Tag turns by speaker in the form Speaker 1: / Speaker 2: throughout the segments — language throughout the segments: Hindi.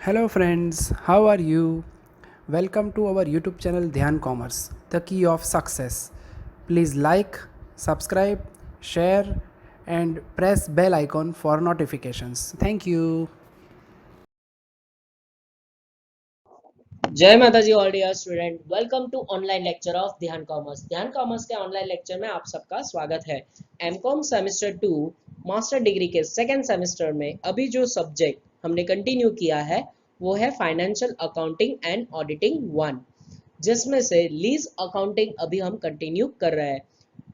Speaker 1: Hello friends, how are you? Welcome to our YouTube channel Dhyan Commerce, the key of success. Please like, subscribe, share and press bell icon for notifications. Thank you.
Speaker 2: जय माता जी all dear student, welcome to online lecture of Dhyan commerce के ऑनलाइन लेक्चर में आप सबका स्वागत है। एमकॉम सेमेस्टर 2 मास्टर डिग्री के सेकेंड सेमेस्टर में अभी जो सब्जेक्ट हमने कंटिन्यू किया है वो है फाइनेंशियल अकाउंटिंग एंड ऑडिटिंग 1, जिसमें से लीज अकाउंटिंग अभी हम कंटिन्यू कर रहे हैं।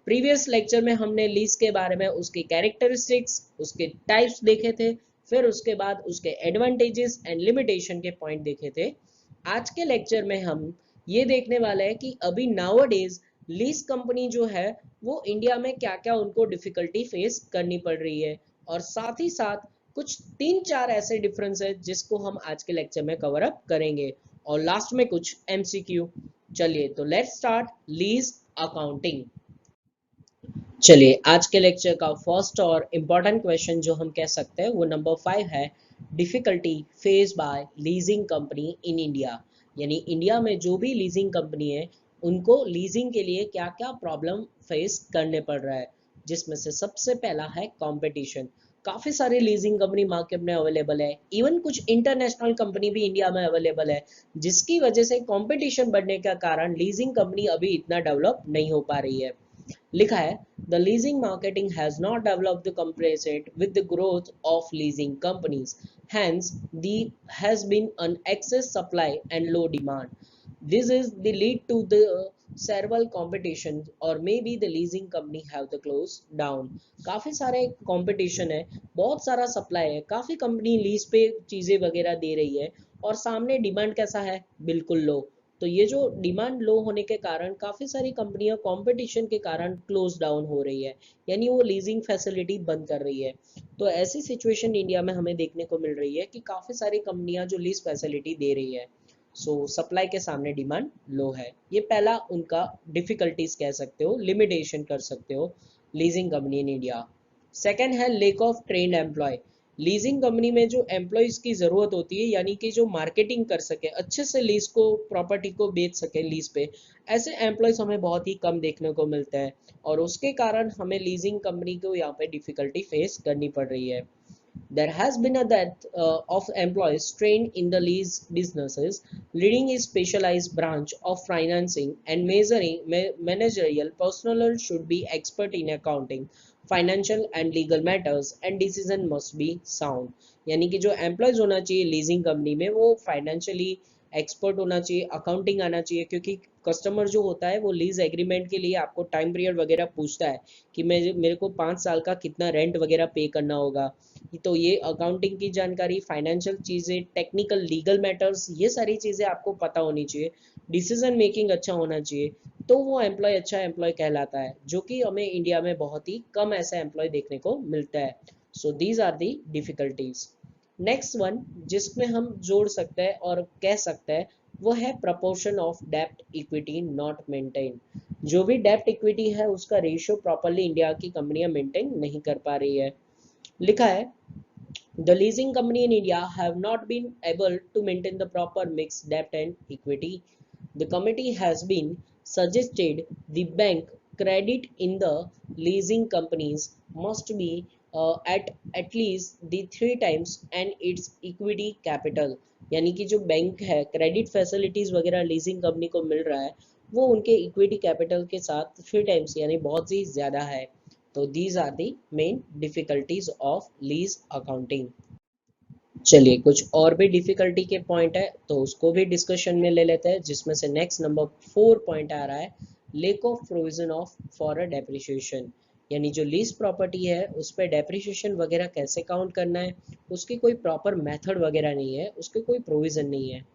Speaker 2: प्रीवियस लेक्चर में हमने लीज के बारे में उसकी कैरेक्टरिस्टिक्स, उसके टाइप्स देखे थे, फिर उसके बाद उसके एडवांटेजेस एंड लिमिटेशन के पॉइंट देखे थे। आज के लेक्चर में हम ये देखने वाले हैं कि अभी नाउअडेज लीज कंपनी जो है वो इंडिया में क्या क्या उनको डिफिकल्टी फेस करनी पड़ रही है, और साथ ही साथ कुछ 3-4 ऐसे डिफरेंस है जिसको हम आज के लेक्चर में कवर अप करेंगे, और लास्ट में कुछ एमसीक्यू। चलिए तो लेट्स स्टार्ट लीज अकाउंटिंग। चलिए आज के लेक्चर का फर्स्ट और इम्पॉर्टेंट क्वेश्चन जो हम कह सकते हैं वो नंबर 5 है, difficulty face by leasing company in India. यानी इंडिया में जो भी लीजिंग कंपनी है उनको लीजिंग के लिए क्या क्या प्रॉब्लम फेस करने पड़ रहा है, जिसमें से सबसे पहला है कंपटीशन। काफ़ी सारी लीजिंग कंपनी मार्केट में अवेलेबल है, इवन कुछ इंटरनेशनल कंपनी भी इंडिया में अवेलेबल है, जिसकी वजह से कंपटीशन बढ़ने का कारण लीजिंग कंपनी अभी इतना डेवलप नहीं हो पा रही है। लिखा है the leasing marketing has not developed compared with the growth of leasing companies, hence the has been an excess supply and low demand. This is the lead to the several competition or maybe the leasing company have the close down. काफी सारे कंपटीशन है, बहुत सारा सप्लाई है, काफी कंपनी लीज पे चीजें वगैरह दे रही है, और सामने डिमांड कैसा है, बिल्कुल लो। तो ये जो डिमांड लो होने के कारण काफ़ी सारी कंपनियां कंपटीशन के कारण क्लोज डाउन हो रही है, यानी वो लीजिंग फैसिलिटी बंद कर रही है। तो ऐसी सिचुएशन इंडिया में हमें देखने को मिल रही है कि काफ़ी सारी कंपनियां जो लीज फैसिलिटी दे रही है, सो सप्लाई के सामने डिमांड लो है। ये पहला उनका डिफिकल्टीज कह सकते हो, लिमिटेशन कर सकते हो leasing company in India. Second है lack of trained employ. Leasing company में जो एम्प्लॉयज़ की ज़रूरत होती है, यानी कि जो मार्केटिंग कर सके, अच्छे से लीज को, प्रॉपर्टी को बेच सके लीज पे, ऐसे एम्प्लॉयज़ हमें बहुत ही कम देखने को मिलते हैं, और उसके कारण हमें लीजिंग कंपनी को यहाँ पे डिफिकल्टी फेस करनी पड़ रही है। There has been a dearth of employees trained in the lease businesses, leading a specialized branch of financing and measuring managerial personnel should be expert in accounting, financial and legal matters, and decision must be sound. यानी कि जो एम्प्लॉयज होना चाहिए लीजिंग कंपनी में वो फाइनेंशियली एक्सपर्ट होना चाहिए, अकाउंटिंग आना चाहिए, क्योंकि कस्टमर जो होता है वो लीज एग्रीमेंट के लिए आपको टाइम पीरियड वगैरह पूछता है कि मेरे को 5 साल का कितना रेंट वगैरह पे करना होगा। तो ये अकाउंटिंग की जानकारी, फाइनेंशियल चीज़ें, टेक्निकल लीगल मैटर्स, ये सारी चीज़ें आपको पता होनी चाहिए, डिसीजन मेकिंग अच्छा होना चाहिए, तो वो एम्प्लॉय अच्छा एम्प्लॉय कहलाता है, जो कि हमें इंडिया में बहुत ही कम ऐसा एम्प्लॉय देखने को मिलता है। So these are the difficulties. Next one जिसमें हम जोड़ सकते हैं और कह सकते हैं वो है प्रपोर्शन ऑफ डेप्ट इक्विटी नॉट मेंटेन। जो भी डेप्ट इक्विटी है उसका रेशियो प्रॉपरली इंडिया की कंपनियां मेंटेन नहीं कर पा रही है। लिखा है the leasing company in India have not been able to maintain the proper mix debt and equity. The committee has been suggested the bank credit in the leasing companies must be at least the 3 times and its equity capital. यानी कि जो बैंक है क्रेडिट फैसिलिटीज वगैरह लीजिंग कंपनी को मिल रहा है वो उनके इक्विटी कैपिटल के साथ 3 टाइम्स यानी बहुत ही ज़्यादा है। तो these are the main difficulties of lease accounting. चलिए कुछ और भी डिफिकल्टी के पॉइंट है तो उसको भी डिस्कशन में ले लेते हैं, जिसमें से नेक्स्ट नंबर 4 पॉइंट आ रहा है, lack of provision of for a depreciation. यानी जो लीज प्रॉपर्टी है उस पर डेप्रिसिएशन वगैरह कैसे काउंट करना है, उसकी कोई प्रॉपर मेथड वगैरह नहीं है, उसके कोई प्रोविजन नहीं है।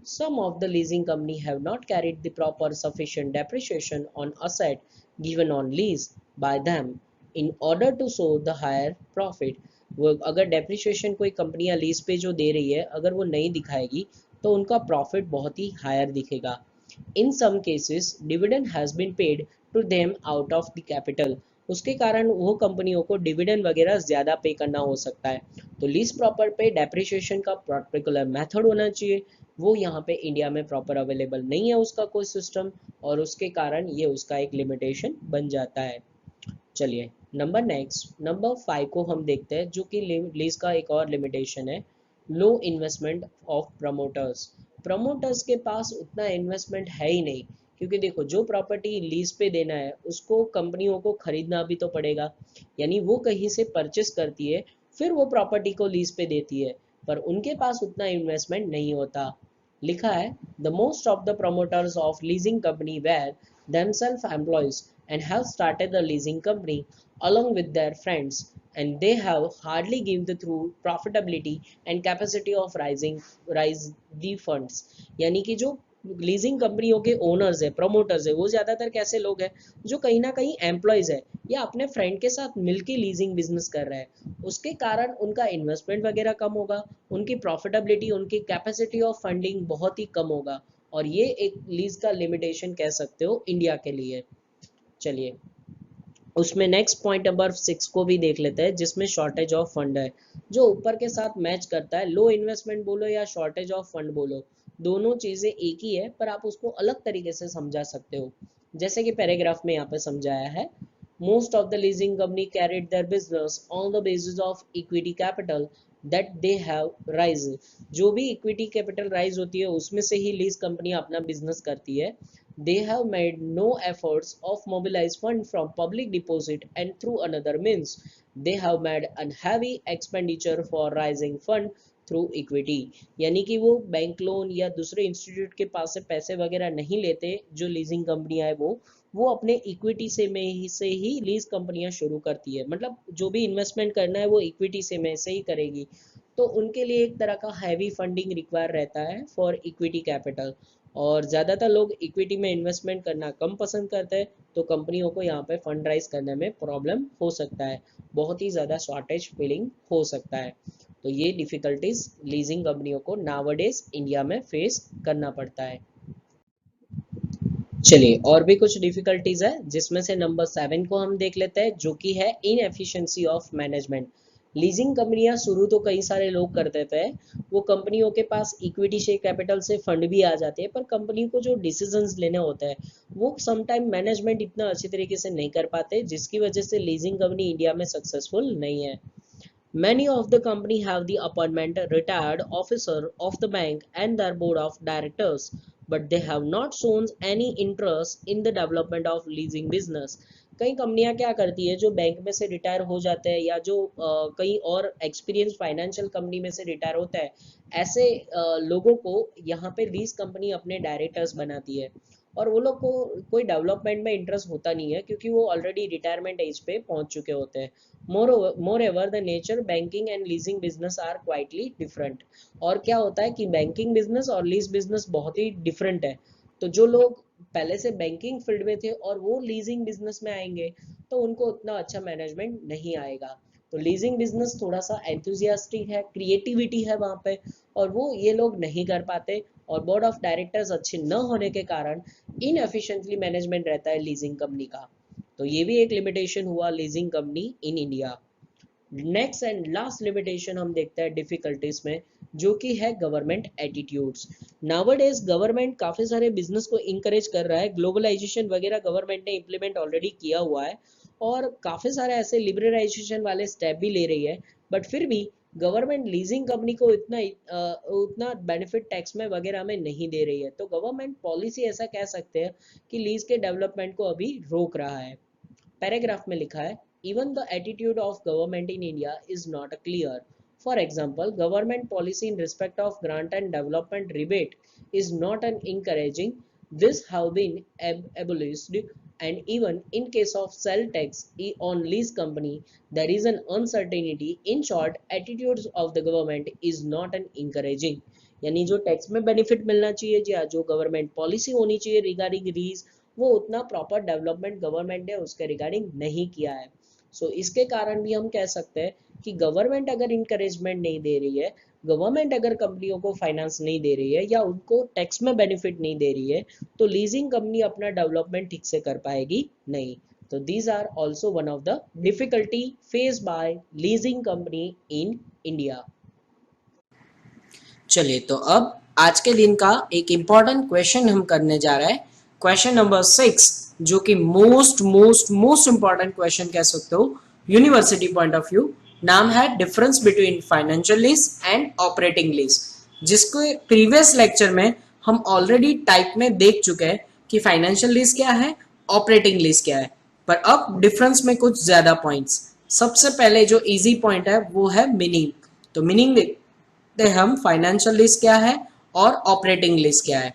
Speaker 2: Some of the leasing company have not carried the proper sufficient depreciation on asset given on lease by them in order to show the higher profit. वो अगर डेप्रिसिएशन कोई कंपनियां लीज पे जो दे रही है अगर वो नहीं दिखाएगी तो उनका प्रॉफिट बहुत ही हायर दिखेगा। In some cases, dividend has been paid to them out of the capital. उसके कारण वो कंपनियों को डिविडेंड वगैरह ज़्यादा पे करना हो सकता है। तो लीज प्रॉपर पे डेप्रिसिएशन का पर्टिकुलर मेथड होना चाहिए, वो यहाँ पे इंडिया में प्रॉपर अवेलेबल नहीं है उसका कोई सिस्टम, और उसके कारण ये उसका एक लिमिटेशन बन जाता है। चलिए नंबर 5 को हम देखते हैं, जो कि लीज का एक और लिमिटेशन है, लो इन्वेस्टमेंट ऑफ प्रमोटर्स। प्रमोटर्स के पास उतना इन्वेस्टमेंट है ही नहीं, क्योंकि देखो जो प्रॉपर्टी लीज पे देना है उसको कंपनियों को खरीदना भी तो पड़ेगा, यानी वो कहीं से परचेस करती है फिर वो प्रॉपर्टी को लीज पे देती है, पर उनके पास उतना इन्वेस्टमेंट नहीं होता। लिखा है, the most of the promoters of leasing company were themselves employees and have started the leasing company along with their friends, and they have hardly given the through profitability and capacity of rise the funds। यानी कि जो लीजिंग कंपनियों के ओनर्स है, प्रोमोटर्स है, वो ज्यादातर कैसे लोग हैं जो कहीं ना कहीं एम्प्लॉयज है या अपने फ्रेंड के साथ मिलके लीजिंग बिजनेस कर रहे हैं। उसके कारण उनका इन्वेस्टमेंट वगैरह कम होगा, उनकी प्रॉफिटेबिलिटी, उनकी कैपेसिटी ऑफ फंडिंग बहुत ही कम होगा, और ये एक लीज का लिमिटेशन कह सकते हो इंडिया के लिए। चलिए उसमें नेक्स्ट पॉइंट नंबर 6 को भी देख लेते हैं, जिसमें शॉर्टेज ऑफ फंड है, जो ऊपर के साथ मैच करता है। लो इन्वेस्टमेंट बोलो या शॉर्टेज ऑफ फंड बोलो, दोनों चीजें एक ही है, पर आप उसको अलग तरीके से समझा सकते हो। जैसे कि पैराग्राफ में यहाँ पे समझाया है, most of the leasing company carried their business on the basis of equity capital that they have raise. जो भी इक्विटी कैपिटल राइज होती है उसमें से ही लीज कंपनियां अपना बिजनेस करती है। They have made no efforts of mobilize fund from public deposit and through another means. They have made a heavy expenditure for raising fund through equity। यानी कि वो बैंक लोन या दूसरे इंस्टीट्यूट के पास से पैसे वगैरह नहीं लेते, जो लीजिंग कंपनियां है वो अपने इक्विटी से ही लीज कंपनियां शुरू करती है, मतलब जो भी इन्वेस्टमेंट करना है वो इक्विटी से ही करेगी। तो उनके लिए एक तरह का हैवी फंडिंग रिक्वायर रहता है फॉर इक्विटी कैपिटल, और ज़्यादातर लोग इक्विटी में इन्वेस्टमेंट करना कम पसंद करते हैं, तो कंपनियों को यहाँ पे फंड राइज करने में प्रॉब्लम हो सकता है, बहुत ही ज़्यादा शॉर्टेज फीलिंग हो सकता है। तो ये डिफिकल्टीज लीजिंग कंपनियों को नावडेज इंडिया में फेस करना पड़ता है। चलिए और भी कुछ डिफिकल्टीज है, जिसमें से नंबर 7 को हम देख लेते हैं, जो कि है इनएफिशिएंसी ऑफ मैनेजमेंट। लीजिंग कंपनियां शुरू तो कई सारे लोग कर देते हैं, वो कंपनियों के पास इक्विटी शेयर कैपिटल से फंड भी आ जाते हैं, पर कंपनी को जो डिसीजंस लेने होते हैं वो समटाइम मैनेजमेंट इतना अच्छी तरीके से नहीं कर पाते, जिसकी वजह से लीजिंग कंपनी इंडिया में सक्सेसफुल नहीं है। Many of the company have the appointment retired officer of the bank and their board of directors, but they have not shown any interest in the development of leasing business। कई कंपनियां क्या करती है, जो बैंक में से रिटायर हो जाते हैं या जो कई और एक्सपीरियंस फाइनेंशियल कंपनी में से रिटायर होता है, ऐसे लोगों को यहाँ पे लीज कंपनी अपने डायरेक्टर्स बनाती है, और वो लोग को कोई डेवलपमेंट में इंटरेस्ट होता नहीं है, क्योंकि वो ऑलरेडी रिटायरमेंट एज पे पहुंच चुके होते हैं। Moreover, the nature banking and leasing business are quietly different। और क्या होता है कि बैंकिंग बिजनेस और लीज बिजनेस बहुत ही डिफरेंट है। तो जो लोग पहले से बैंकिंग फील्ड में थे और वो लीजिंग बिजनेस में आएंगे, तो उनको उतना अच्छा मैनेजमेंट नहीं आएगा। तो लीजिंग बिजनेस थोड़ा सा एंथुजियास्टिक है, क्रिएटिविटी है वहाँ पे, और वो ये लोग नहीं कर पाते, और बोर्ड ऑफ डायरेक्टर्स अच्छे न होने के कारण इनएफिशिएंटली मैनेजमेंट रहता है लीजिंग कंपनी का। तो ये भी एक लिमिटेशन हुआ leasing company in India. Next and last limitation हम देखते हैं डिफिकल्टीज में, जो कि है गवर्नमेंट एटीट्यूड्स। नाउअडेज गवर्नमेंट काफी सारे बिजनेस को इंकरेज कर रहा है, ग्लोबलाइजेशन वगैरह गवर्नमेंट ने इम्प्लीमेंट ऑलरेडी किया हुआ है, और काफी सारे ऐसे लिबरलाइजेशन वाले स्टेप भी ले रही है, बट फिर भी गवर्नमेंट लीजिंग कंपनी को उतना बेनिफिट टैक्स में वगैरह में नहीं दे रही है। तो गवर्नमेंट पॉलिसी ऐसा कह सकते हैं कि लीज के डेवलपमेंट को अभी रोक रहा है। पैराग्राफ में लिखा है, even the attitude of government in India is not clear। For example, government policy in respect of grant and development rebate is not an encouraging, this have been abolished, and even in case of sell tax on lease company there is an uncertainty। in short, attitudes of the government is not an encouraging। यानी जो टैक्स में बेनिफिट मिलना चाहिए या जो गवर्नमेंट पॉलिसी होनी चाहिए रिगार्डिंग लीज, वो उतना प्रॉपर डेवलपमेंट गवर्नमेंट ने उसके रिगार्डिंग नहीं किया है। इसके कारण भी हम कह सकते हैं कि गवर्नमेंट अगर इंकरेजमेंट नहीं दे रही है, गवर्नमेंट अगर कंपनियों को फाइनेंस नहीं दे रही है या उनको टैक्स में बेनिफिट नहीं दे रही है, तो लीजिंग कंपनी अपना डेवलपमेंट ठीक से कर पाएगी नहीं। तो these are also one of the difficulty faced by leasing company in India. चलिए तो अब आज के दिन का एक इम्पॉर्टेंट क्वेश्चन हम करने जा रहे हैं, क्वेश्चन नंबर 6, जो कि most most most important question कह सकते हो यूनिवर्सिटी पॉइंट ऑफ व्यू। नाम है difference between financial lease and operating lease, जिसको प्रीवियस लेक्चर में हम ऑलरेडी टाइप में देख चुके हैं कि फाइनेंशियल लीज क्या है, ऑपरेटिंग लीज क्या है, पर अब डिफरेंस में कुछ ज्यादा पॉइंट्स। सबसे पहले जो इजी पॉइंट है वो है मीनिंग। तो मीनिंग हम फाइनेंशियल लीज क्या है और ऑपरेटिंग लीज क्या है।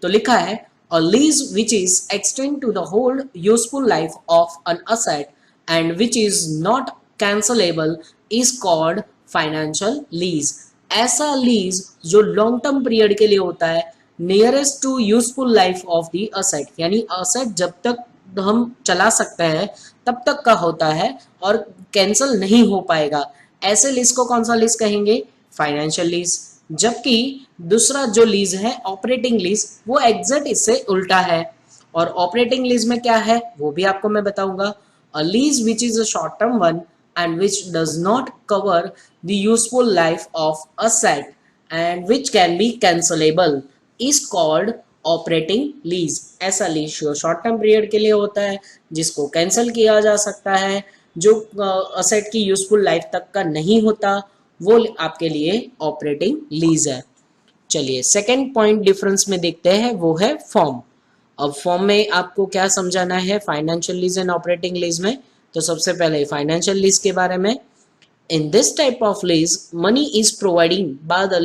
Speaker 2: तो लिखा है a lease which is extend to the whole useful life of an asset and which is not cancellable is called financial lease. ऐसा लीज जो लॉन्ग टर्म पीरियड के लिए होता है, nearest to useful life of the asset, यानी असेट जब तक हम चला सकते हैं तब तक का होता है और कैंसिल नहीं हो पाएगा, ऐसे लीज को कौन सा लीज कहेंगे, फाइनेंशियल लीज। जबकि दूसरा जो लीज है ऑपरेटिंग लीज, वो एग्जैक्ट इससे उल्टा है। और ऑपरेटिंग लीज में क्या है वो भी आपको मैं बताऊंगा। अ lease which is a short term one and which does not cover the useful life of asset and which can be cancelable is called operating lease. ऐसा लीज जो शॉर्ट टर्म पीरियड के लिए होता है, जिसको कैंसिल किया जा सकता है, जो असेट की यूजफुल लाइफ तक का नहीं होता, वो आपके लिए ऑपरेटिंग लीज है। चलिए सेकेंड पॉइंट डिफरेंस में देखते हैं, वो है फॉर्म। अब फॉर्म में आपको क्या समझाना है financial lease and operating lease में। तो सबसे पहले फाइनेंशियल लीज के बारे में। In this type of lease, money is provided by the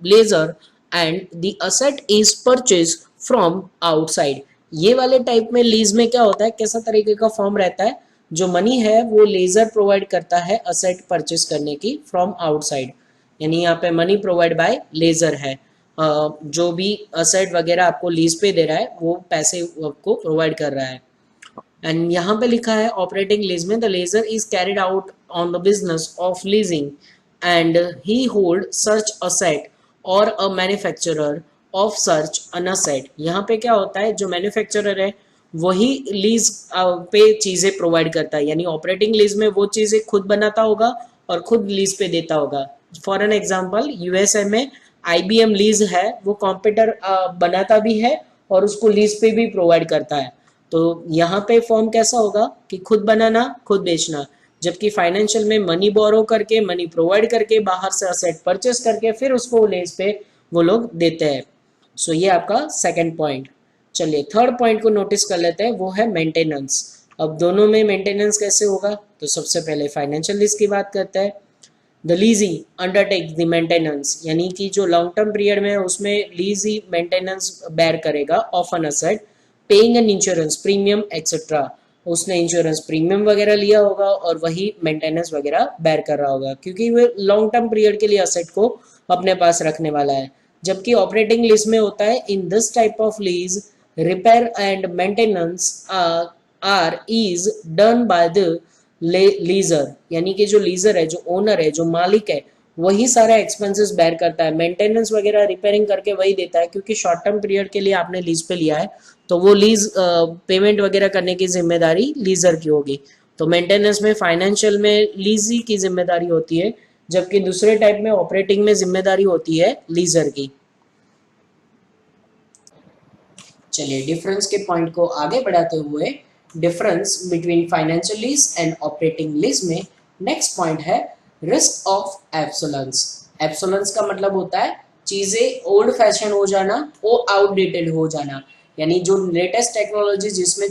Speaker 2: lessor and the asset is purchased from outside। ये वाले टाइप में लीज में क्या होता है, कैसा तरीके का फॉर्म रहता है, जो मनी है वो लेजर प्रोवाइड करता है असेट परचेज करने की फ्रॉम आउटसाइड, यानी यहाँ पे मनी प्रोवाइड बाय लेजर है। जो भी असेट वगैरह आपको लीज पे दे रहा है वो पैसे आपको प्रोवाइड कर रहा है। एंड यहाँ पे लिखा है ऑपरेटिंग लीज में the lessor is carried out on the business of leasing and he hold सर्च असेट और अ मैन्युफैक्चरर ऑफ सर्च अन असेट। यहाँ पे क्या होता है, जो मैन्युफैक्चरर है वही लीज पे चीजें प्रोवाइड करता है, यानी ऑपरेटिंग लीज में वो चीजें खुद बनाता होगा और खुद लीज पे देता होगा। फॉर एन एग्जाम्पल यूएसए में IBM लीज है, वो कंप्यूटर बनाता भी है और उसको लीज पे भी प्रोवाइड करता है। तो यहाँ पे फॉर्म कैसा होगा कि खुद बनाना खुद बेचना, जबकि फाइनेंशियल में मनी बोरो करके मनी प्रोवाइड करके बाहर से असेट परचेस करके फिर उसको लीज पे वो लोग देते हैं। सो ये आपका सेकंड पॉइंट। चलिए थर्ड पॉइंट को नोटिस कर लेते हैं, वो है मेंटेनेंस। अब दोनों में मेंटेनेंस कैसे होगा, तो सबसे पहले फाइनेंशियल लीज की बात करते हैं। द लीजी अंडरटेक्स द मेंटेनेंस, यानी कि जो लॉन्ग टर्म पीरियड में है उसमें लीजी मेंटेनेंस बेयर करेगा of an asset, paying an insurance premium etcetera. उसने इंश्योरेंस प्रीमियम वगैरह लिया होगा और वही मेंटेनेंस वगैरह बेयर कर रहा होगा, क्योंकि वो लॉन्ग टर्म पीरियड के लिए असेट को अपने पास रखने वाला है। जबकि ऑपरेटिंग लीज में होता है in this type of lease repair and maintenance are is done by the lessor, यानी कि जो लीजर है, जो ओनर है, जो मालिक है, वही सारा एक्सपेंसेस बेयर करता है, मेंटेनेंस वगैरह रिपेयरिंग करके वही देता है, क्योंकि शॉर्ट टर्म पीरियड के लिए आपने लीज पे लिया है तो वो लीज पेमेंट वगैरह करने की जिम्मेदारी लीजर की होगी। तो मेंटेनेंस में फाइनेंशियल में लीजी की जिम्मेदारी होती है, जबकि दूसरे टाइप में ऑपरेटिंग में जिम्मेदारी होती है लीजर की। चलिए डिफरेंस के पॉइंट को आगे बढ़ाते हुए, difference between financial lease and operating lease में नेक्स्ट पॉइंट है रिस्क ऑफ एब्सोलेंस। एब्सोलेंस का मतलब होता है चीजें ओल्ड फैशन हो जाना, वो आउटडेटेड हो जाना, यानी जो लेटेस्ट टेक्नोलॉजी जिसमें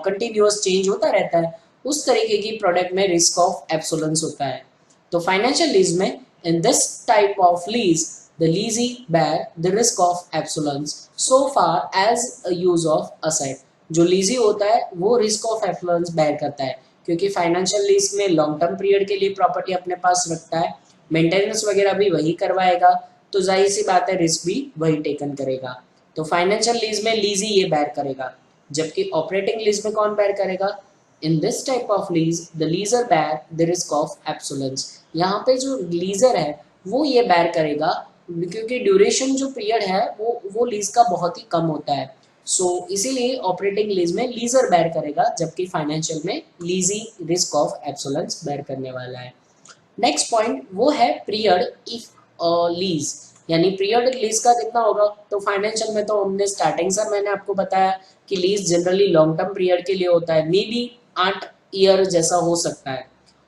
Speaker 2: कंटिन्यूअस चेंज होता रहता है, उस तरीके की प्रोडक्ट में रिस्क ऑफ एब्सोलेंस होता है। तो फाइनेंशियल लीज में इन this type of lease the leasee bear the risk of obsolescence so far as a use of asset। जो लीजी होता है वो रिस्क ऑफ एब्सोलेंस बेयर करता है, क्योंकि फाइनेंशियल लीज में लॉन्ग टर्म पीरियड के लिए प्रॉपर्टी अपने पास रखता है, मेंटेनेंस वगैरह भी वही करवाएगा, तो जाहिर सी बात है रिस्क भी वही टेकन करेगा। तो फाइनेंशियल लीज में लीजी ये बेयर करेगा, जबकि ऑपरेटिंग लीज में कौन बेयर करेगा, in this type of lease the lessor bear the risk of obsolescence. यहाँ पे जो लीजर है वो ये बेयर करेगा, क्योंकि ड्यूरेशन जो पीरियड है वो लीज का बहुत ही कम होता है। सो इसीलिए ऑपरेटिंग लीज में लीजर बेयर करेगा, जबकि फाइनेंशियल में लीजी रिस्क ऑफ एब्सोलेंस बेयर करने वाला है। नेक्स्ट पॉइंट वो है पीरियड इफ लीज, यानी पीरियड लीज का कितना होगा। तो फाइनेंशियल में तो हमने स्टार्टिंग से मैंने आपको बताया कि lease generally long term period के लिए होता है, मे बी 8 ईयर जैसा हो सकता है,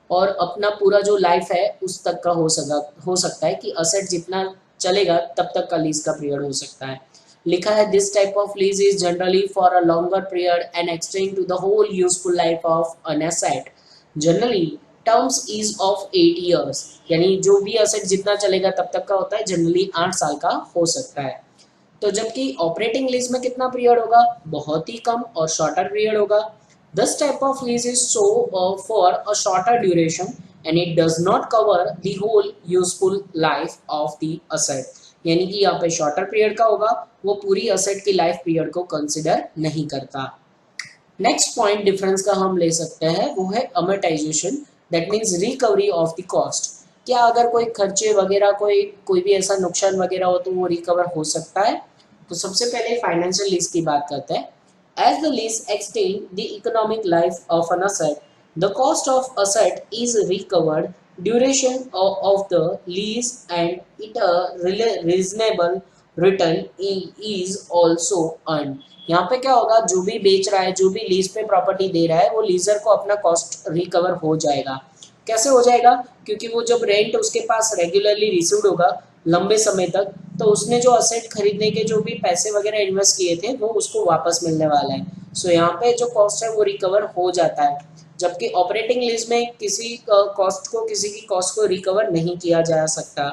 Speaker 2: और अपना पूरा जो लाइफ है उस तक का हो सकता है कि असेट जितना चलेगा तब तक का लीज का पीरियड हो सकता है। लिखा है this type of lease is generally for a longer period and extend to the whole useful life of an asset. Generally terms is of 8 years, यानी जो भी असेट जितना चलेगा तब तक का होता है, जनरली 8 साल का हो सकता है। तो जबकि ऑपरेटिंग लीज में कितना पीरियड होगा, बहुत ही कम और शॉर्टर पीरियड होगा। This type of lease is so for a shorter duration and it does not cover the whole useful life of the asset, यानी कि यहाँ पे शॉर्टर पीरियड का होगा, वो पूरी असेट की लाइफ पीरियड को कंसिडर नहीं करता। नेक्स्ट पॉइंट डिफरेंस का हम ले सकते हैं वो है amortisation, that means recovery of the cost. क्या अगर कोई खर्चे वगैरह कोई कोई भी ऐसा नुकसान वगैरह हो तो वो रिकवर हो सकता है। तो सबसे पहले फाइनेंशियल लीज की बात करते हैं। As the lease extend the economic life of an asset, the cost of asset is recovered duration of the lease and it reasonable return is also earn. यहाँ पे क्या होगा, जो भी बेच रहा है, जो भी लीज पे प्रॉपर्टी दे रहा है, वो लीजर को अपना कॉस्ट रिकवर हो जाएगा। कैसे हो जाएगा, क्योंकि वो जब रेंट उसके पास रेगुलरली रिसीव्ड होगा लंबे समय तक, तो उसने जो असेट खरीदने के जो भी पैसे वगैरह इन्वेस्ट किए थे वो उसको वापस मिलने वाला है। सो यहाँ पे जो कॉस्ट है वो रिकवर हो जाता है। जबकि ऑपरेटिंग लीज में किसी कॉस्ट को रिकवर नहीं किया जा सकता,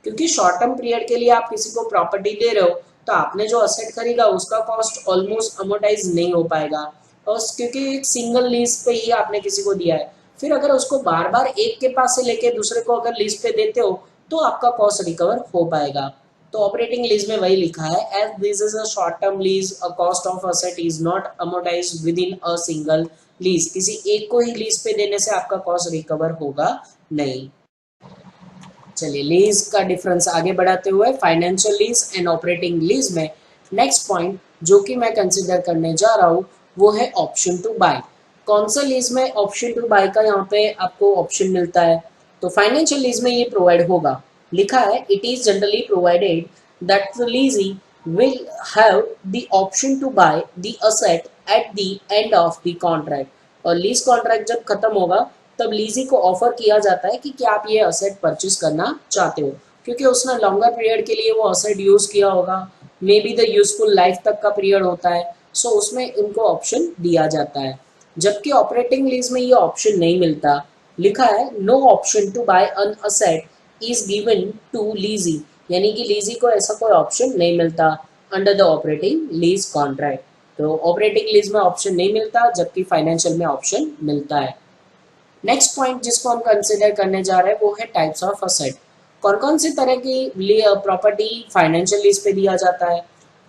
Speaker 2: क्योंकि शॉर्ट टर्म पीरियड के लिए आप किसी को प्रॉपर्टी दे रहे हो, तो आपने जो असेट खरीदा उसका कॉस्ट ऑलमोस्ट अमोर्टाइज नहीं हो पाएगा, और क्योंकि एक सिंगल लीज पे ही आपने किसी को दिया है। फिर अगर उसको बार बार एक के पास से लेके दूसरे को अगर लीज पे देते हो तो आपका कॉस्ट रिकवर हो पाएगा। तो ऑपरेटिंग लीज में वही लिखा है, as this is a short term lease a cost of asset is not amortize within a single lease, किसी एक को ही लीज पे देने से आपका कॉस्ट रिकवर होगा नहीं। चलिए लीज का डिफरेंस आगे बढ़ाते हुए financial lease and operating lease में नेक्स्ट पॉइंट जो कि मैं कंसिडर करने जा रहा हूँ वो है ऑप्शन टू बाय। कौन सा लीज में ऑप्शन टू बाय का यहाँ पे आपको ऑप्शन मिलता है, तो फाइनेंशियल लीज में ये प्रोवाइड होगा। लिखा है it is generally provided that the lessee will have the option to buy the asset at the end of the contract। और लीज कॉन्ट्रैक्ट जब खत्म होगा तब लीजी को ऑफर किया जाता है कि क्या आप ये असेट परचेज करना चाहते हो, क्योंकि उसने लॉन्गर पीरियड के लिए वो असेट यूज किया होगा, may be the useful life तक का पीरियड होता है। सो उसमें इनको ऑप्शन दिया जाता है। जबकि ऑपरेटिंग लीज में ये ऑप्शन नहीं मिलता। लिखा है no option to buy an asset is given to lessee, यानी कि लीजी को ऐसा कोई ऑप्शन नहीं मिलता under the operating lease contract. तो ऑपरेटिंग लीज में ऑप्शन नहीं मिलता, जबकि फाइनेंशियल में ऑप्शन मिलता है। नेक्स्ट पॉइंट जिसको हम कंसिडर करने जा रहे हैं वो है टाइप्स ऑफ असेट। कौन कौन सी तरह की प्रॉपर्टी फाइनेंशियल लीज पे दिया जाता है।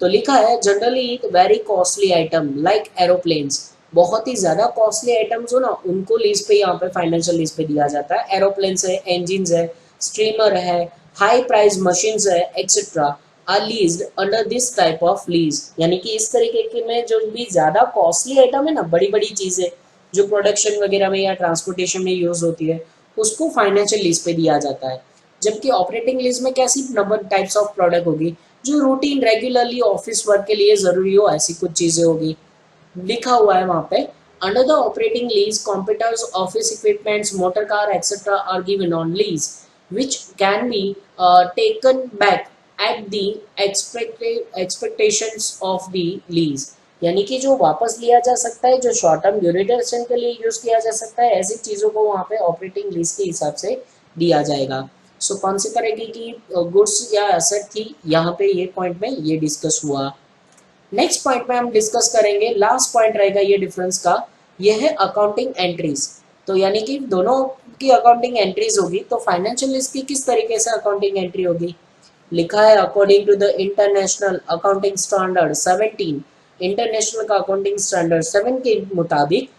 Speaker 2: तो लिखा है generally very costly item like aeroplanes, बहुत ही ज्यादा कॉस्टली आइटम्स हो ना उनको लीज पे यहाँ पे फाइनेंशियल लीज पे दिया जाता है। एरोप्लेन्स है, इंजिन है, स्ट्रीमर है, हाई प्राइस मशीन्स है etcetera are leased under this type of lease, यानी कि इस तरीके के में जो भी ज्यादा कॉस्टली आइटम है ना, बड़ी बड़ी चीजें जो प्रोडक्शन वगैरह में या ट्रांसपोर्टेशन में यूज होती है, उसको फाइनेंशियल लीज पे दिया जाता है। जबकि ऑपरेटिंग लीज में कैसी नंबर टाइप्स ऑफ प्रोडक्ट होगी, जो रूटीन रेगुलरली ऑफिस वर्क के लिए जरूरी हो ऐसी कुछ चीजें होगी। लिखा हुआ है वहां पे under the operating lease computers, office equipments, motor car etcetera are given on lease which can be taken back at the expectations of the lease, यानी कि जो वापस लिया जा सकता है, जो शॉर्ट टर्म ड्यूरेशन के लिए यूज किया जा सकता है, ऐसी चीजों को वहाँ पे ऑपरेटिंग लीज के हिसाब से दिया जाएगा। सो कौन सी तरह की गुड्स या एसेट थी यहाँ पे ये पॉइंट में ये डिस्कस हुआ। नेक्स्ट पॉइंट में हम डिस्कस करेंगे, लास्ट पॉइंट रहेगा ये डिफरेंस का, ये है अकाउंटिंग एंट्रीज। तो यानी कि दोनों की अकाउंटिंग एंट्रीज होगी, तो फाइनेंशियल लीज की किस तरीके से अकाउंटिंग एंट्री होगी। लिखा है according to the international accounting standard 17, international का अकाउंटिंग स्टैंडर्ड 7 के मुताबिक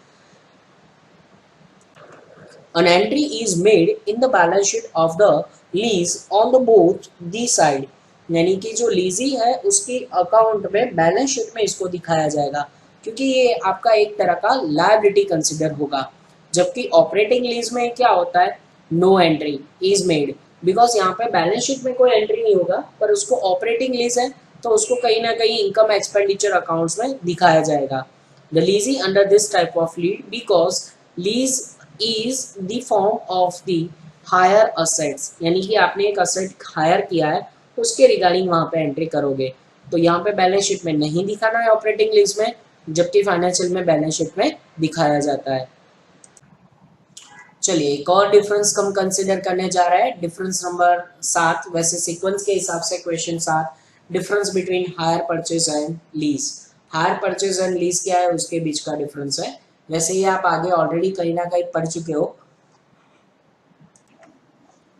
Speaker 2: an entry is made in the balance sheet of the lease on the both the side, यानी कि जो लीजी है उसकी अकाउंट में बैलेंस शीट में इसको दिखाया जाएगा, क्योंकि ये आपका एक तरह का लायबिलिटी कंसिडर होगा। जबकि ऑपरेटिंग लीज में क्या होता है, no entry is made, because यहाँ पे बैलेंस शीट में कोई एंट्री नहीं होगा, पर उसको ऑपरेटिंग लीज है तो उसको कहीं ना कहीं इनकम एक्सपेंडिचर अकाउंट्स में दिखाया जाएगा। The lessee under this type of lead because lease is the form of the hire assets, यानी कि आपने एक असेट हायर किया है उसके रिगार्डिंग वहाँ पे एंट्री करोगे। तो यहाँ पे बैलेंस शीट में नहीं दिखाना है ऑपरेटिंग लीज में, जबकि फाइनेंशियल में बैलेंस शीट में दिखाया जाता है। चलिए एक और डिफरेंस हम कंसिडर करने जा रहे हैं, डिफरेंस नंबर 7। वैसे सीक्वेंस के हिसाब से question 7, difference between higher purchase and lease. Higher purchase and lease क्या है, उसके बीच का डिफरेंस है। वैसे ये आप आगे ऑलरेडी कहीं ना कहीं पढ़ चुके हो।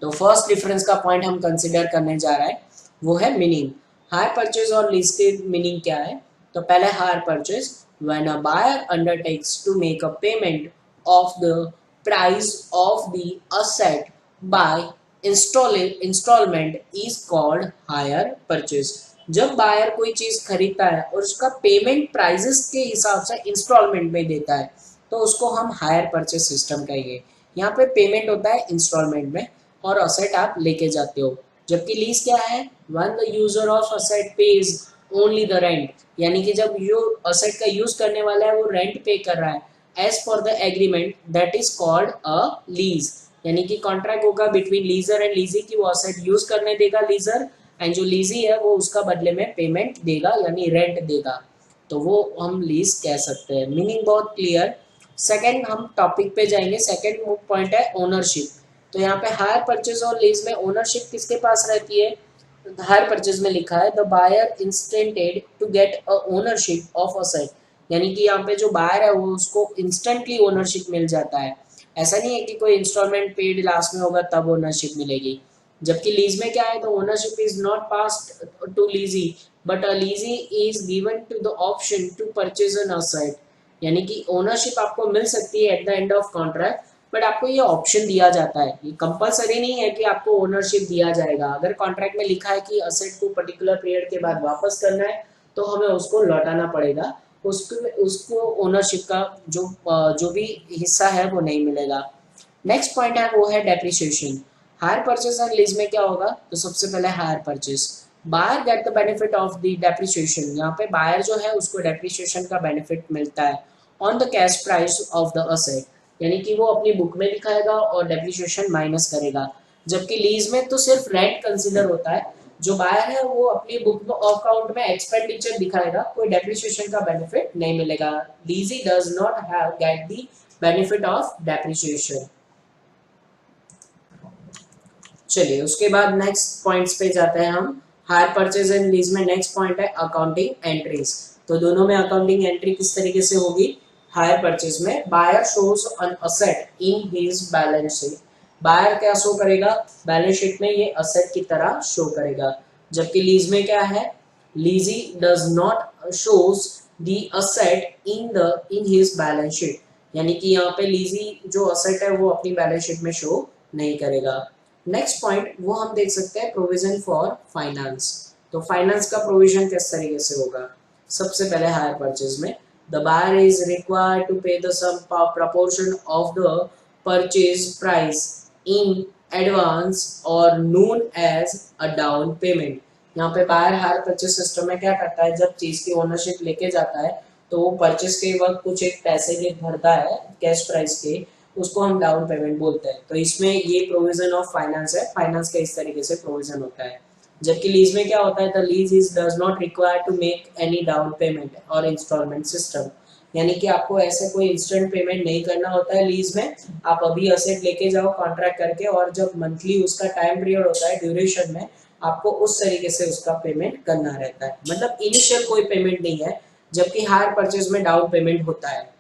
Speaker 2: तो फर्स्ट डिफरेंस का पॉइंट हम कंसिडर करने जा रहे हैं, वो है मीनिंग। हायर परचेज और लीज के मीनिंग क्या है। तो पहले hire purchase, when a buyer undertakes to make a payment of the price of the asset by instalment is called hire purchase. जब बायर कोई चीज खरीदता है और उसका पेमेंट प्राइजेस के हिसाब से इंस्टॉलमेंट में देता है तो उसको हम हायर परचेज सिस्टम कहेंगे। यहाँ पे पेमेंट होता है इंस्टॉलमेंट में और असेट आप लेके जाते हो। जबकि लीज क्या है, when the user of asset page only the rent, यानी कि जब जो असेट का यूज करने वाला है वो रेंट पे कर रहा है as per the agreement, that is called a lease. यानी कि कॉन्ट्रैक्ट होगा बिटवीन लीजर एंड लीजी की वो असेट यूज करने देगा लीजर, एंड जो लीजी है वो उसका बदले में पेमेंट देगा यानी रेंट देगा। तो वो हम लीज कह सकते हैं। मीनिंग बहुत क्लियर। सेकंड हम टॉपिक पे जाएंगे। सेकंड पॉइंट है ओनरशिप। तो यहाँ पे हायर परचेज और लीज में ओनरशिप किसके पास रहती है। हायर परचेज में लिखा है the buyer intended to get a ownership of asset, यानी कि यहाँ पे जो बायर है वो उसको इंस्टेंटली ओनरशिप मिल जाता है। ऐसा नहीं है कि कोई इंस्टॉलमेंट पेड लास्ट में होगा तब ओनरशिप मिलेगी। जबकि लीज में क्या है, तो ownership is not passed to lessee but a lessee is given to the option to purchase an asset, यानी कि ओनरशिप आपको मिल सकती है at the end of contract, but आपको ये ऑप्शन दिया जाता है। ये कंपलसरी नहीं है कि आपको ओनरशिप दिया जाएगा। अगर कॉन्ट्रैक्ट में लिखा है कि असेट को पर्टिकुलर पीरियड के बाद वापस करना है तो हमें उसको लौटाना पड़ेगा, उसको ओनरशिप का जो भी हिस्सा है वो नहीं मिलेगा। नेक्स्ट पॉइंट है वो है depreciation. Hire purchase and lease में क्या होगा, तो सबसे पहले hire purchase, buyer get the benefit of the depreciation. यहाँ पे बायर जो है उसको डेप्रिसिएशन का बेनिफिट मिलता है on the cash price of the asset, यानी कि वो अपनी बुक में दिखाएगा और डेप्रिसिएशन माइनस करेगा। जबकि लीज में तो सिर्फ रेंट कंसिडर होता है, जो बायर है वो अपनी बुक अकाउंट में एक्सपेंडिचर दिखाएगा, कोई डेप्रिसिएशन का बेनिफिट नहीं मिलेगा। Lessee does not have get the benefit of depreciation. चलिए उसके बाद नेक्स्ट पॉइंट्स पे जाते हैं हम। हायर परचेज एंड लीज में नेक्स्ट पॉइंट है अकाउंटिंग एंट्रीज। तो दोनों में अकाउंटिंग एंट्री किस तरीके से होगी। हायर परचेज में buyer shows an asset in his balance sheet. Buyer क्या शो करेगा, बैलेंस शीट में ये असेट की तरह शो करेगा। जबकि लीज में क्या है, lessee does not shows the asset in his balance sheet, यानी कि यहाँ पे लीजी जो असेट है वो अपनी बैलेंस शीट में शो नहीं करेगा। नेक्स्ट पॉइंट वो हम देख सकते हैं प्रोविजन फॉर फाइनेंस। तो फाइनेंस का प्रोविजन किस तरीके से होगा। सबसे पहले हायर परचेज में the buyer is required to pay the sum proportion of the purchase price in advance और known as a down payment. यहाँ पे बायर हायर परचेज सिस्टम में क्या करता है, जब चीज की ओनरशिप लेके जाता है तो वो परचेज के वक्त कुछ एक पैसे के भरता है कैश प्राइस के, उसको हम डाउन पेमेंट बोलते हैं। तो इसमें ये प्रोविजन ऑफ फाइनेंस है, फाइनेंस का इस तरीके से प्रोविजन होता है। जबकि लीज में क्या होता है, the lease is does not require to make any down payment और इंस्टॉलमेंट सिस्टम, यानी कि आपको ऐसे कोई इंस्टेंट पेमेंट नहीं करना होता है लीज में। आप अभी असेट लेके जाओ कॉन्ट्रैक्ट करके और जब मंथली उसका टाइम पीरियड होता है ड्यूरेशन में आपको उस तरीके से उसका पेमेंट करना रहता है, मतलब इनिशियल कोई पेमेंट नहीं है। जबकि हायर परचेज में डाउन पेमेंट होता है।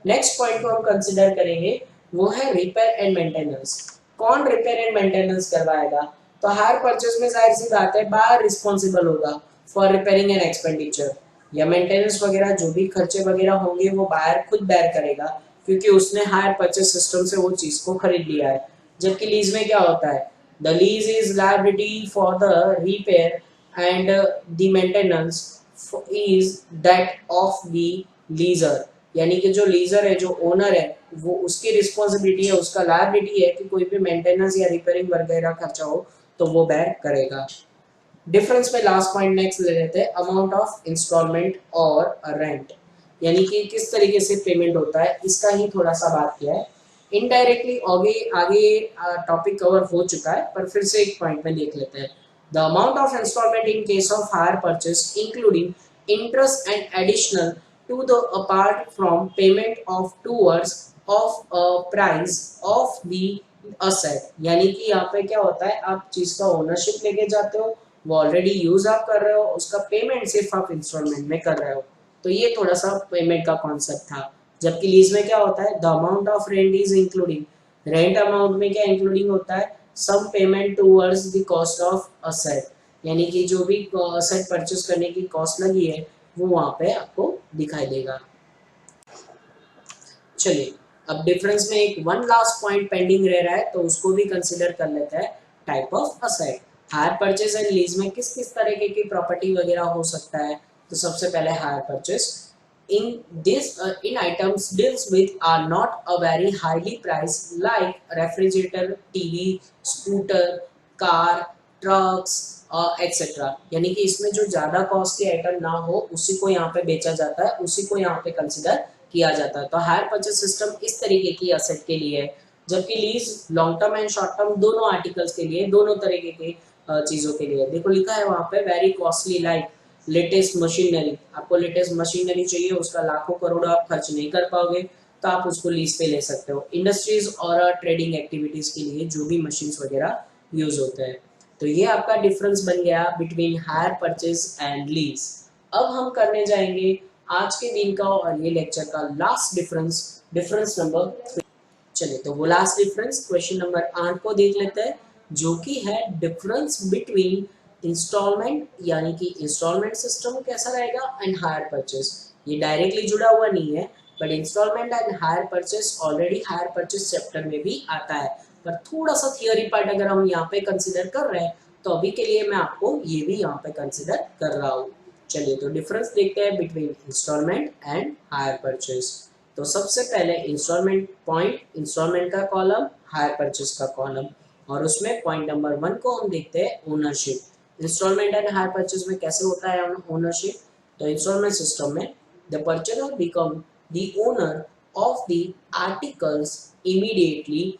Speaker 2: नेक्स्ट पॉइंट को हम कंसिडर करेंगे वो है रिपेयर एंड मेंटेनेंस। कौन रिपेयर एंड मेंटेनेंस करवाएगा, तो हायर परचेज में जाहिर सी बात है बायर रिस्पॉन्सिबल होगा फॉर रिपेयरिंग एंड एक्सपेंडिचर, या मेंटेनेंस वगैरह जो भी खर्चे वगैरह होंगे वो बायर खुद बेयर करेगा क्योंकि उसने हायर परचेज सिस्टम से वो चीज को खरीद लिया है। जबकि लीज में क्या होता है, the lease is liability for the repair and the maintenance is that of the lessor, यानी कि जो लीजर है, जो ओनर है, वो उसकी रिस्पॉन्सिबिलिटी है, उसका लायबिलिटी है कि कोई भी मेंटेनेंस या रिपेयरिंग वगैरह खर्चा हो तो वो बेयर करेगा। डिफरेंस में लास्ट पॉइंट नेक्स्ट ले लेते हैं, अमाउंट ऑफ इंस्टॉलमेंट और रेंट, यानी कि किस तरीके से पेमेंट होता है, इसका ही थोड़ा सा बात किया है। इनडायरेक्टली आगे आगे टॉपिक कवर हो चुका है, पर फिर से एक पॉइंट में देख लेते हैं। The amount of instalment in case of hire purchase including interest and additional to the apart from payment of towards of price of the asset, यानी कि यहाँ पे क्या होता है, आप चीज का ओनरशिप लेके जाते हो, वो ऑलरेडी यूज आप कर रहे हो, उसका पेमेंट सिर्फ आप इंस्टॉलमेंट में कर रहे हो। तो ये थोड़ा सा पेमेंट का कॉन्सेप्ट था। जबकि लीज में क्या होता है, the amount of rent is including, rent amount में क्या इंक्लूडिंग होता है, some payment towards the cost of asset, यानी कि जो भी असेट परचेस करने की कॉस्ट लगी है वो वहां पे आपको दिखाई देगा। चलिए, अब डिफरेंस में एक वन लास्ट पॉइंट पेंडिंग रह रहा है, तो उसको भी कंसिडर कर लेते हैं, type of asset. Higher purchase and lease में किस किस तरीके की प्रॉपर्टी वगैरह हो सकता है। तो सबसे पहले hire purchase, in items deals with are not a very highly priced like refrigerator, TV, scooter, car, trucks etc, यानी कि इसमें जो ज्यादा कॉस्ट के आइटम ना हो उसी को यहाँ पे बेचा जाता है, उसी को यहाँ पे कंसिडर किया जाता है। तो हायर परचेज सिस्टम इस तरीके की असेट के लिए है, जबकि lease long term and short term दोनों आर्टिकल्स के लिए, दोनों तरीके के चीजों के लिए। देखो लिखा है वहां पे very costly like latest machinery, आपको लेटेस्ट मशीनरी चाहिए, उसका लाखों करोड़ों आप खर्च नहीं कर पाओगे, तो आप उसको लीज पे ले सकते हो। इंडस्ट्रीज और ट्रेडिंग एक्टिविटीज के लिए जो भी मशीन्स वगैरह यूज होते हैं। तो ये आपका डिफरेंस बन गया between higher purchase and lease. अब हम करने जाएंगे आज के दिन का और ये लेक्चर का लास्ट डिफरेंस, डिफरेंस नंबर 3। चलिए, तो वो लास्ट डिफरेंस क्वेश्चन नंबर 8 को देख लेते हैं, जो कि है डिफरेंस बिटवीन इंस्टॉलमेंट, यानी कि इंस्टॉलमेंट सिस्टम कैसा रहेगा, एंड हायर परचेस। ये डायरेक्टली जुड़ा हुआ नहीं है, but instalment and hire purchase already hire purchase chapter में भी आता है, पर थोड़ा सा थियोरी पार्ट अगर हम यहाँ पे कंसिडर कर रहे हैं, तो अभी के लिए मैं आपको ये भी यहाँ पे कंसिडर कर रहा हूँ। चलिए, तो डिफरेंस देखते हैं between instalment and hire purchase. तो सबसे पहले इंस्टॉलमेंट पॉइंट, इंस्टॉलमेंट का कॉलम, हायर परचेस का कॉलम, और उसमें पॉइंट नंबर 1 को हम देखते हैं ownership. Instalment and hire purchase में कैसे होता है ओनरशिप। तो इंस्टॉलमेंट सिस्टम में the purchaser become the owner of the articles immediately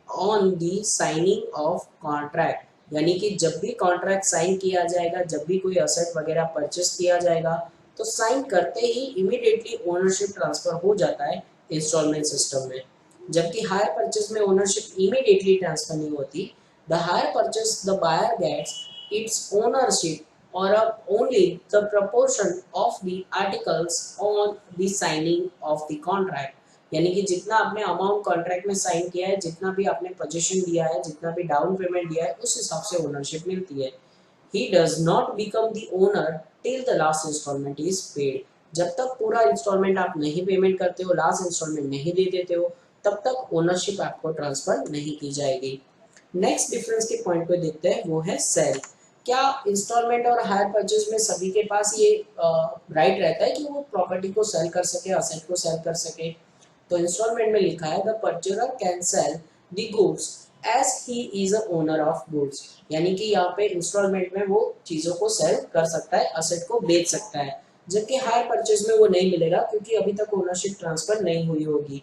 Speaker 2: on the signing of contract, यानी कि जब भी कॉन्ट्रैक्ट साइन किया जाएगा, जब भी कोई असेट वगैरह परचेस किया जाएगा, तो साइन करते ही इमीडिएटली ओनरशिप ट्रांसफर हो जाता है इंस्टॉलमेंट सिस्टम में। जबकि हायर परचेस में ओनरशिप इमीडिएटली ट्रांसफर नहीं होती। The hire purchase the buyer gets its ownership और only the proportion of the articles on the signing of the contract, यानी कि जितना आपने अमाउंट कॉन्ट्रैक्ट में साइन किया है, जितना भी आपने पोजीशन दिया है, जितना भी डाउन पेमेंट दिया है, उस हिसाब से ओनरशिप मिलती है। He does not become the owner till the last installment is paid, जब तक पूरा इंस्टॉलमेंट आप नहीं पेमेंट करते हो, लास्ट इंस्टॉलमेंट नहीं दे देते हो, तब तक ओनरशिप आपको ट्रांसफर नहीं की जाएगी। नेक्स्ट डिफरेंस के पॉइंट को देखते हैं, वो है सेल। क्या इंस्टॉलमेंट और हायर परचेज में सभी के पास ये राइट रहता है कि वो प्रॉपर्टी को सेल कर सके, असेट को सेल कर सके। तो इंस्टॉलमेंट में लिखा है the purchaser can sell the goods as he is a owner of goods, यानी कि यहाँ पे इंस्टॉलमेंट में वो चीजों को सेल कर सकता है, असेट को बेच सकता है। जबकि हायर परचेज में वो नहीं मिलेगा, क्योंकि अभी तक ओनरशिप ट्रांसफर नहीं हुई होगी।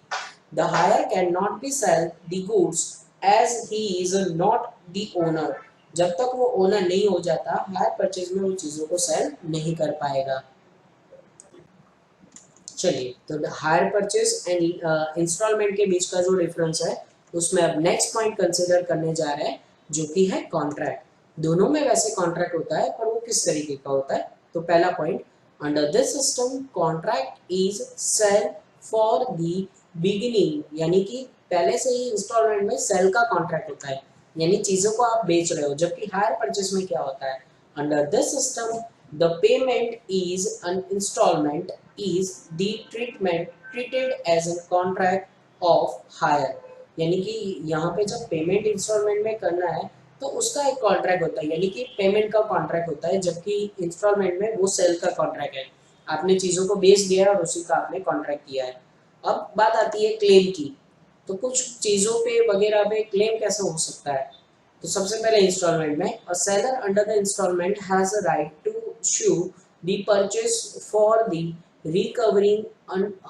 Speaker 2: The hire can not be sell the goods as he is not the owner, जब तक वो ओनर नहीं हो जाता, हायर परचेज में वो चीजों को सेल नहीं कर पाएगा। चलिए, तो हायर परचेज एंड इंस्टॉलमेंट के बीच का जो डिफरेंस है, उसमें अब नेक्स्ट पॉइंट कंसिडर करने जा रहे हैं, जो कि है कॉन्ट्रैक्ट। दोनों में वैसे कॉन्ट्रैक्ट होता है, पर वो किस तरीके का होता है। तो पहला point, under this system contract is sale for the beginning, यानी कि पहले से ही इंस्टॉलमेंट में सेल का कॉन्ट्रैक्ट होता है, यानी चीजों को आप बेच रहे हो। जबकि हायर परचेज में क्या होता है, under this system the payment is an instalment is the treated as a contract of hire, यानी कि यहाँ पे जब पेमेंट इंस्टॉलमेंट में करना है,
Speaker 1: तो उसका एक कॉन्ट्रैक्ट होता है, यानी कि पेमेंट का कॉन्ट्रैक्ट होता है, जबकि इंस्टॉलमेंट में वो सेल का कॉन्ट्रैक्ट है, आपने चीज़ों को बेच दिया है और उसी का आपने कॉन्ट्रैक्ट किया है। अब बात आती है क्लेम की, तो कुछ चीज़ों पे वगैरह पे क्लेम कैसे हो सकता है। तो सबसे पहले इंस्टॉलमेंट में, a seller under the instalment has a right to sue the purchase for the recovering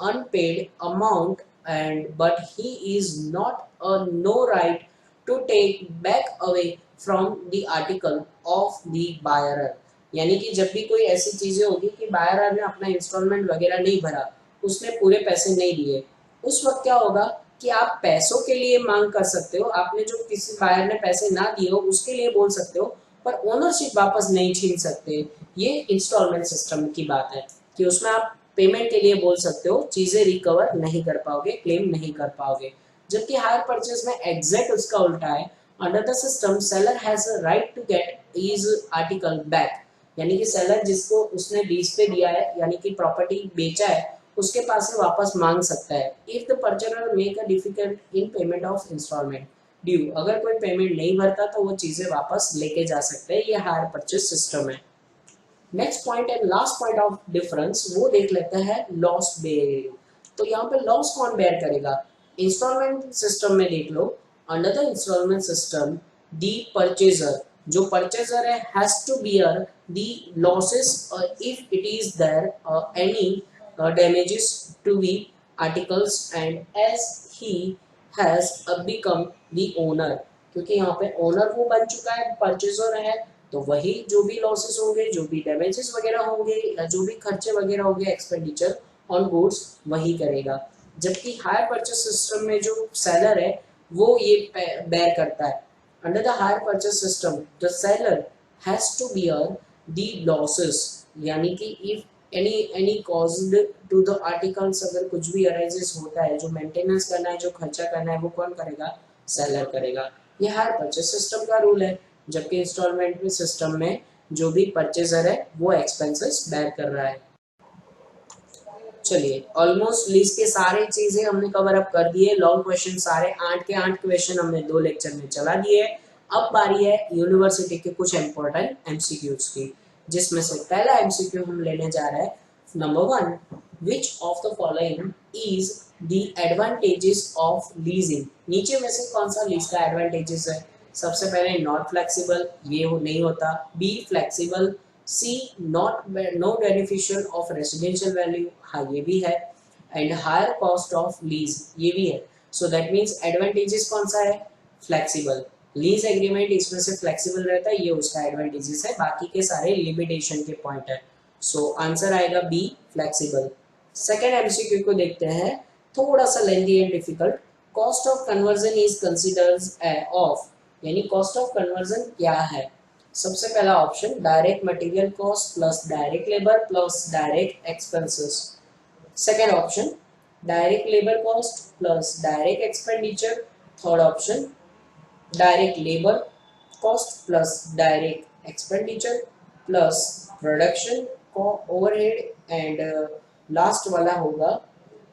Speaker 1: unpaid amount, and but he is not a no right to take back away from the article of the buyer। यानी कि जब भी कोई ऐसी चीजें होगी कि बायर ने अपना इंस्टॉलमेंट वगैरह नहीं भरा, उसने पूरे पैसे नहीं दिए, उस वक्त क्या होगा कि आप पैसों के लिए मांग कर सकते हो, आपने जो किसी बायर ने पैसे ना दिए हो उसके लिए बोल सकते हो, पर ओनरशिप वापस नहीं छीन सकते। ये इंस्टॉलमेंट सिस्टम की बात है कि उसमें आप पेमेंट के लिए बोल सकते हो, चीजें रिकवर नहीं कर पाओगे, क्लेम नहीं कर पाओगे। जबकि हायर परचेज में एग्जैक्ट उसका उल्टा है। Under the system seller has a right to get his article back, यानी कि सेलर जिसको उसने लीज पे दिया है, यानी कि प्रॉपर्टी बेचा है, उसके पास से वापस मांग सकता है। If the purchaser make a difficult in payment of instalment due, अगर कोई पेमेंट नहीं भरता तो वो चीजें वापस लेके जा सकते हैं। ये हायर परचेज सिस्टम है। Next point and last point of difference वो देख लेते हैं, लॉस बेयरिंग। तो यहाँ पे लॉस कौन बेयर करेगा। इंस्टॉलमेंट सिस्टम में देख लो, under the instalment system the purchaser, जो परचेजर है, has to bear the losses if it is there any damages to the articles and as he has become the owner, क्योंकि यहाँ पे ओनर वो बन चुका है, परचेजर है, तो वही जो भी लॉसेस होंगे, जो भी डैमेजेस वगैरह होंगे, या जो भी खर्चे वगैरह होंगे एक्सपेंडिचर ऑन गुड्स, वही करेगा। जबकि हायर परचेस सिस्टम में जो सेलर है वो ये बेयर करता है। Under the hire purchase system the seller has to bear the losses, यानी कि if any caused to the articles, अगर कुछ भी अराइजेस होता है, जो मेंटेनेंस करना है, जो खर्चा करना है, वो कौन करेगा, सेलर करेगा। ये हायर परचेस सिस्टम का रूल है। जबकि इंस्टॉलमेंट में सिस्टम में जो भी परचेजर है वो एक्सपेंसेस बेयर कर रहा है। चलिए, ऑलमोस्ट लीज के सारे चीजें हमने कवर अप कर दिए। लॉन्ग क्वेश्चन सारे 8 के 8 क्वेश्चन हमने 2 लेक्चर में चला दिए। अब बारी है यूनिवर्सिटी के कुछ इंपॉर्टेंट एमसीक्यूज की, जिसमें से पहला एमसीक्यू हम लेने जा रहे हैं। Number 1, which of the following is the advantages of leasing. नीचे में से कौन सा लीज का एडवांटेजेस है। सबसे पहले नॉट फ्लेक्सिबल, ये नहीं होता। B flexible. C not no beneficial of residential value, हाँ ये भी है। And higher cost of lease, ये भी है। सो दैट मीन्स एडवांटेजेस कौन सा है, फ्लेक्सिबल। लीज एग्रीमेंट इसमें से फ्लेक्सिबल रहता है, ये उसका एडवांटेजेस है, बाकी के सारे लिमिटेशन के पॉइंट है। सो आंसर आएगा बी, फ्लेक्सिबल। सेकेंड एमसीक्यू को देखते हैं, थोड़ा सा lengthy and difficult. Cost of conversion is considered of, यानी कॉस्ट ऑफ कन्वर्जन क्या है। सबसे पहला option, direct material cost plus direct labour plus direct expenses. Second option, direct labour cost plus direct expenditure. Third option, direct labour cost plus direct expenditure plus production overhead. And last वाला होगा,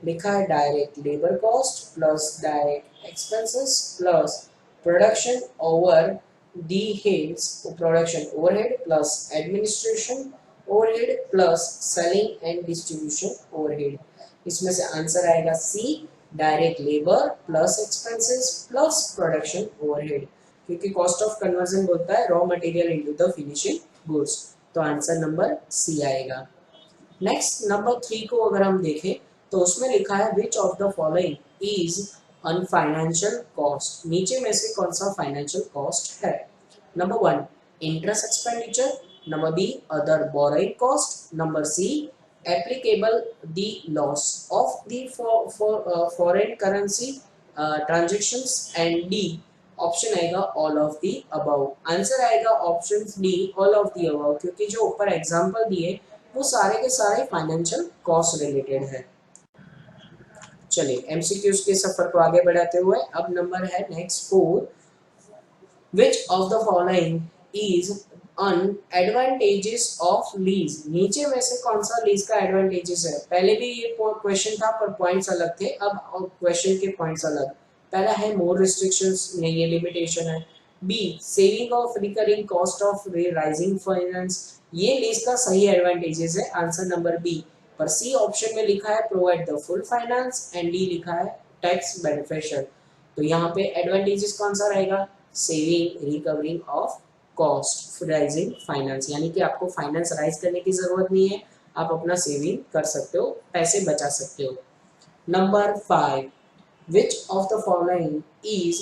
Speaker 1: लिखा है direct labour cost plus direct expenses plus production over the heads, production overhead plus administration overhead plus selling and distribution overhead. इसमें से आंसर आएगा C, direct labour plus expenses plus production overhead, क्योंकि कॉस्ट ऑफ कन्वर्जन बोलता है raw material into the finishing goods, तो आंसर नंबर सी आएगा। नेक्स्ट नंबर 3 को अगर हम देखें तो उसमें लिखा है which of the following is an financial cost. नीचे में से कौन सा फाइनेंशियल कॉस्ट है। Number 1, interest expenditure. Number B, other borrowing cost. Number C, applicable the loss of the foreign currency transactions. And D option आएगा all of the above. Answer आएगा option D, all of the above, क्योंकि जो ऊपर एग्जांपल दिए वो सारे के सारे फाइनेंशियल कॉस्ट रिलेटेड है। चलिए एमसीक्यूज के सफर को आगे बढ़ाते हुए अब नंबर है next 4, which of the following is an advantages of lease. नीचे में से कौन सा लीज का एडवांटेजेस है। पहले भी ये क्वेश्चन था पर पॉइंट्स अलग थे, अब क्वेश्चन के पॉइंट्स अलग। पहला है मोर रिस्ट्रिक्शंस, ये लिमिटेशन है।
Speaker 2: B saving of recurring cost of rising finance, ये लीज का सही एडवांटेजेस है, आंसर नंबर बी। पर सी ऑप्शन में लिखा है provide the full finance and D लिखा है टैक्स बेनिफिशियल। तो यहाँ पे एडवांटेजेस कौन सा रहेगा, saving recovering of cost rising finance, यानी कि आपको फाइनेंस राइज करने की जरूरत नहीं है, आप अपना सेविंग कर सकते हो, पैसे बचा सकते हो। Number 5, which of the following is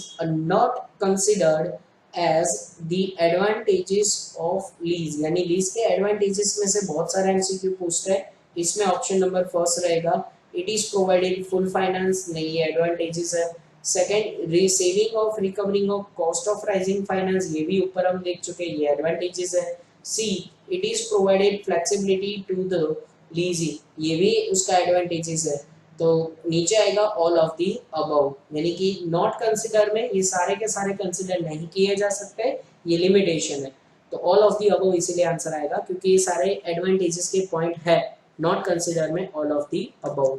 Speaker 2: not considered as the advantages of lease, यानी लीज के एडवांटेजेस में से बहुत सारे एमसीक्यू पूछते हैं, इसमें ऑप्शन नंबर फर्स्ट रहेगा it is provided full finance, नहीं ये एडवांटेजेस है। Second saving of recovering of cost of rising finance, ये भी ऊपर हम देख चुके हैं, ये एडवांटेजेस है। C it is provided flexibility to the leasing, ये भी उसका एडवांटेजेस है। तो नीचे आएगा ऑल ऑफ दी अबव, यानी कि नॉट कंसिडर में ये सारे के सारे कंसिडर नहीं किए जा सकते, ये लिमिटेशन है। तो ऑल ऑफ दी अबव इसीलिए आंसर आएगा, क्योंकि ये सारे एडवांटेजेस के पॉइंट है, नॉट कंसिडर में ऑल ऑफ दी अबव।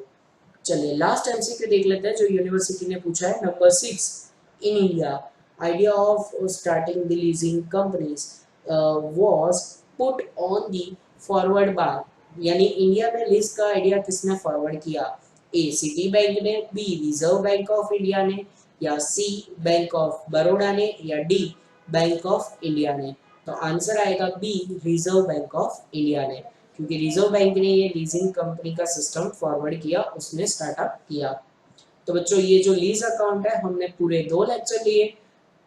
Speaker 2: चलिए लास्ट एमसीक्यू देख लेते हैं जो यूनिवर्सिटी ने पूछा है, number 6, in India idea of starting the leasing companies was put on the forward bar, यानी इंडिया में लीज का आइडिया किसने फॉरवर्ड किया, ए सिटी बैंक ने, B reserve bank of India ने, या सी बैंक ऑफ बड़ौदा ने, या डी बैंक ऑफ इंडिया ने। तो आंसर आएगा B reserve bank of India ने, क्योंकि रिजर्व बैंक ने ये लीजिंग कंपनी का सिस्टम फॉरवर्ड किया, उसने स्टार्टअप किया। तो बच्चों ये जो लीज अकाउंट है हमने पूरे 2 लेक्चर लिए,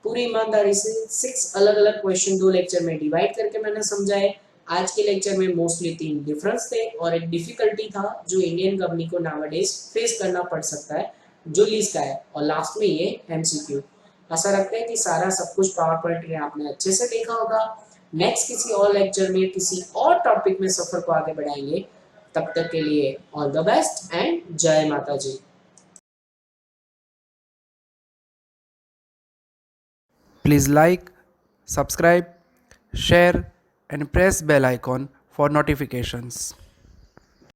Speaker 2: पूरी ईमानदारी से 6 अलग अलग क्वेश्चन 2 लेक्चर में डिवाइड करके मैंने समझाए। आज के लेक्चर में मोस्टली 3 डिफरेंस थे और एक डिफिकल्टी था जो इंडियन कंपनी को नाउअडेज फेस करना पड़ सकता है, जो लीज का है, और लास्ट में ये एमसीक्यू। आशा रखते हैं कि सारा सब कुछ पावर पॉइंट में आपने अच्छे से देखा होगा। नेक्स्ट किसी और लेक्चर में किसी और टॉपिक में सफर को आगे बढ़ाएंगे, तब तक के लिए ऑल द बेस्ट एंड जय माता जी।
Speaker 1: Please like, subscribe, share and press bell icon for notifications.